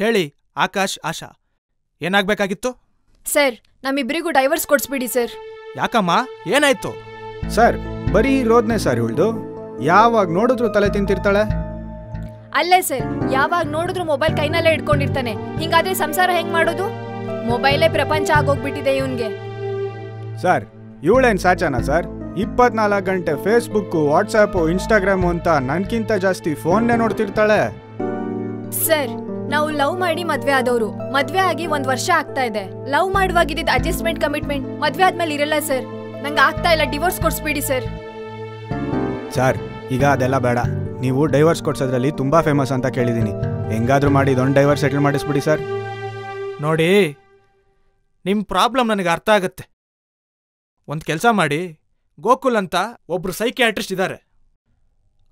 ಹೇಳಿ ಆಕಾಶ್ ಆಶಾ, ಏನಾಗಬೇಕಾಗಿತ್ತು? ಸರ್, ನಮ್ಮಿಬ್ಬರಿಗೂ ಡೈವರ್ಸ್ ಕೊಡಿಸ್ಬಿಡಿ ಸರ್. ಯಾಕಮ್ಮ, ಏನಾಯ್ತು? ಸರ್, ಬರೀ ರೋದ್ನೆ ಸರ್ ಇವಳ್ದು. ಯಾವಾಗ ನೋಡಿದ್ರು ತಲೆ ತಿಂತಿರ್ತಾಳೆ. ಅಲ್ಲೇ ಸರ್, ಯಾವಾಗ ನೋಡಿದ್ರು ಮೊಬೈಲ್ ಕೈನಲ್ಲೇ ಇಟ್ಕೊಂಡಿರ್ತಾನೆ. ಹಿಂಗಾದ್ರೆ ಸಂಸಾರ ಹೆಂಗ್ ಮಾಡೋದು? ಮೊಬೈಲೇ ಪ್ರಪಂಚ ಆಗೋಗ್ಬಿಟ್ಟಿದೆ ಇವನ್ಗೆ. Sir, ಇವಳೇನ್ ಸಾಚಾನ sir? 24 ಗಂಟೆ ಫೇಸ್ಬುಕ್, ವಾಟ್ಸಾಪ್, ಇನ್ಸ್ಟಾಗ್ರಾಮ್ ಅಂತ ನನ್ಕಿಂತ ಜಾಸ್ತಿ ಫೋನ್ನೇ ನೋಡ್ತಿರ್ತಾಳೆ. ಸರ್, ನಾವು ಲವ್ ಮಾಡಿ ಮದ್ವೆ ಆದವರು. ಮದ್ವೆ ಆಗಿ 1 ವರ್ಷ ಆಗ್ತಾ ಇದೆ. ಲವ್ ಮಾಡುವಾಗಿದ್ದ ಅಡ್ಜಸ್ಟ್ಮೆಂಟ್, ಕಮಿಟ್ಮೆಂಟ್ ಮದ್ವೆ ಆದ್ಮೇಲೆ ಇರಲ್ಲ ಸರ್. ನಂಗೆ ಆಗ್ತಾ ಇಲ್ಲ, ಡಿವೋರ್ಸ್ ಕೊಡ್ಸ್ಬಿಡಿ ಸರ್. ಸರ್, ಈಗ ಅದೆಲ್ಲ ಬೇಡ. ನೀವು ಡೈವರ್ಸ್ ಕೊಡ್ಸೋದ್ರಲ್ಲಿ ತುಂಬಾ ಫೇಮಸ್ ಅಂತ ಕೇಳಿದ್ದೀನಿ. ಹೆಂಗಾದ್ರೂ ಮಾಡಿ ಇದೊಂದು ಡೈವರ್ಸ್ ಸೆಟಲ್ ಮಾಡಿಸ್ಬಿಡಿ ಸರ್. ನೋಡಿ, ನಿಮ್ಮ ಪ್ರಾಬ್ಲಮ್ ನನಗೆ ಅರ್ಥ ಆಗುತ್ತೆ. ಒಂದು ಕೆಲಸ ಮಾಡಿ, ಗೋಕುಲ್ ಅಂತ ಒಬ್ರು ಸೈಕಿಯಾಟ್ರಿಸ್ಟ್ ಇದ್ದಾರೆ,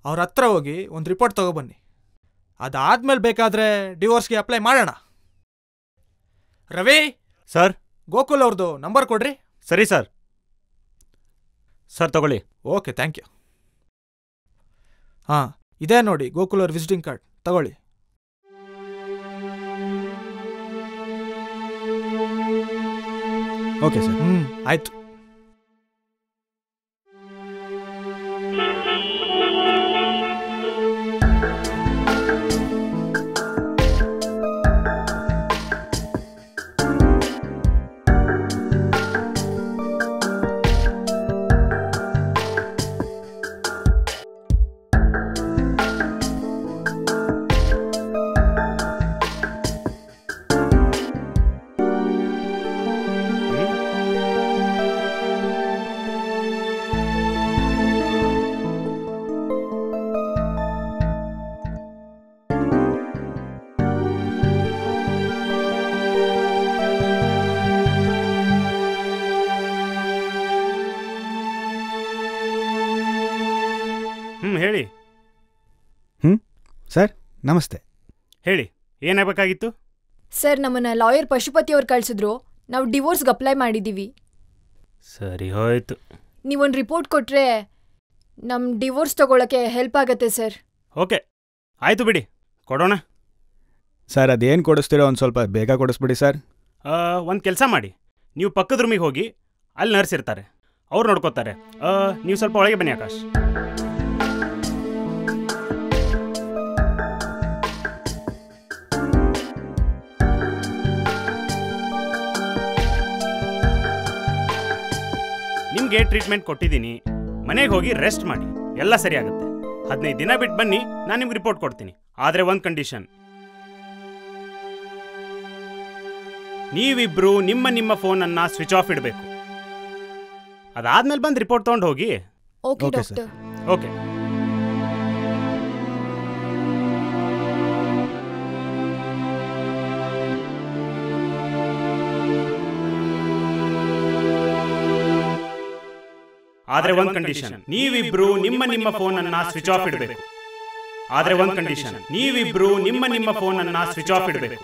ಅವ್ರ ಹತ್ರ ಹೋಗಿ ಒಂದು ರಿಪೋರ್ಟ್ ತಗೊಬನ್ನಿ. ಅದಾದ್ಮೇಲೆ ಬೇಕಾದ್ರೆ ಡಿವೋರ್ಸ್ಗೆ ಅಪ್ಲೈ ಮಾಡೋಣ. ರವಿ ಸರ್, ಗೋಕುಲ್ ಅವ್ರದ್ದು ನಂಬರ್ ಕೊಡ್ರಿ. ಸರಿ ಸರ್. ಸರ್ ತಗೊಳ್ಳಿ. Okay, thank you. ಹಾಂ, ಇದೇ ನೋಡಿ ಗೋಕುಲ್ ಅವ್ರ ವಿಸಿಟಿಂಗ್ ಕಾರ್ಡ್, ತಗೊಳ್ಳಿ. Okay sir. ಆಯ್ತು. ಹೇಳಿ. ಸರ್, ನಮಸ್ತೆ. ಹೇಳಿ, ಏನಾಗಬೇಕಾಗಿತ್ತು? ಸರ್, ನಮ್ಮನ್ನ ಲಾಯರ್ ಪಶುಪತಿ ಅವ್ರು ಕಳ್ಸಿದ್ರು. ನಾವು ಡಿವೋರ್ಸ್ಗೆ ಅಪ್ಲೈ ಮಾಡಿದ್ದೀವಿ. ಸರಿ ಹೋಯ್ತು. ನೀವೊಂದು ರಿಪೋರ್ಟ್ ಕೊಟ್ರೆ ನಮ್ಮ ಡಿವೋರ್ಸ್ ತಗೊಳಕ್ಕೆ ಹೆಲ್ಪ್ ಆಗತ್ತೆ ಸರ್. ಓಕೆ, ಆಯ್ತು ಬಿಡಿ, ಕೊಡೋಣ. ಸರ್, ಅದೇನು ಕೊಡಿಸ್ತೀರೋ ಒಂದು ಸ್ವಲ್ಪ ಬೇಗ ಕೊಡಿಸ್ಬಿಡಿ ಸರ್. ಒಂದು ಕೆಲಸ ಮಾಡಿ, ನೀವು ಪಕ್ಕದ ರೂಮಿಗೆ ಹೋಗಿ, ಅಲ್ಲಿ ನರ್ಸ್ ಇರ್ತಾರೆ, ಅವ್ರು ನೋಡ್ಕೋತಾರೆ. ನೀವು ಸ್ವಲ್ಪ ಒಳಗೆ ಬನ್ನಿ ಆಕಾಶ್. ನಿಮಗೆ ಟ್ರೀಟ್ಮೆಂಟ್ ಕೊಟ್ಟಿದ್ದೀನಿ, ಮನೆಗೆ ಹೋಗಿ ರೆಸ್ಟ್ ಮಾಡಿ, ಎಲ್ಲ ಸರಿ ಆಗುತ್ತೆ. 15 ದಿನ ಬಿಟ್ಟು ಬನ್ನಿ, ನಾನು ನಿಮ್ಗೆ ರಿಪೋರ್ಟ್ ಕೊಡ್ತೀನಿ. ಆದರೆ ಒಂದು ಕಂಡೀಷನ್, ನೀವಿಬ್ರು ನಿಮ್ಮ ಫೋನನ್ನು ಸ್ವಿಚ್ ಆಫ್ ಇಡಬೇಕು. ಅದಾದ್ಮೇಲೆ ಬಂದು ರಿಪೋರ್ಟ್ ತೊಗೊಂಡು ಹೋಗಿ. Okay doctor. ಓಕೆ. ಆದ್ರೆ ಒಂದು ಕಂಡೀಷನ್, ನೀವಿಬ್ರು ನಿಮ್ಮ ಫೋನನ್ನ ಸ್ವಿಚ್ ಆಫ್ ಇಡಬೇಕು. ಆದ್ರೆ ಒಂದು ಕಂಡೀಷನ್, ನೀವಿಬ್ರು ನಿಮ್ಮ ಫೋನನ್ನ ಸ್ವಿಚ್ ಆಫ್ ಇಡಬೇಕು.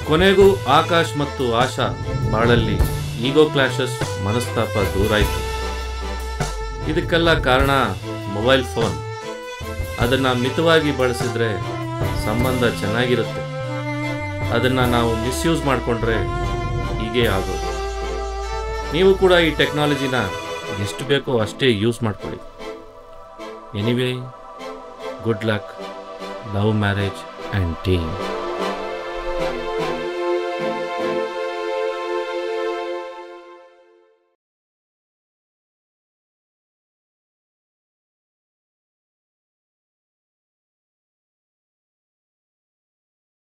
ಕೊನೆಗೂ ಆಕಾಶ್ ಮತ್ತು ಆಶಾ ಬಾಳಲ್ಲಿ ಈಗೋ ಕ್ಲಾಶಸ್ ಮನಸ್ತಾಪ ದೂರಾಯಿತು. ಇದಕ್ಕೆಲ್ಲ ಕಾರಣ ಮೊಬೈಲ್ ಫೋನ್. ಅದನ್ನು ಮಿತವಾಗಿ ಬಳಸಿದ್ರೆ ಸಂಬಂಧ ಚೆನ್ನಾಗಿರುತ್ತೆ. ಅದನ್ನು ನಾವು ಮಿಸ್ಯೂಸ್ ಮಾಡಿಕೊಂಡ್ರೆ ಹೀಗೆ ಆಗೋದು. ನೀವು ಕೂಡ ಈ ಟೆಕ್ನಾಲಜಿನ ಎಷ್ಟು ಬೇಕೋ ಅಷ್ಟೇ ಯೂಸ್ ಮಾಡ್ಕೊಳ್ಳಿ. Anyway, good luck, love marriage and team.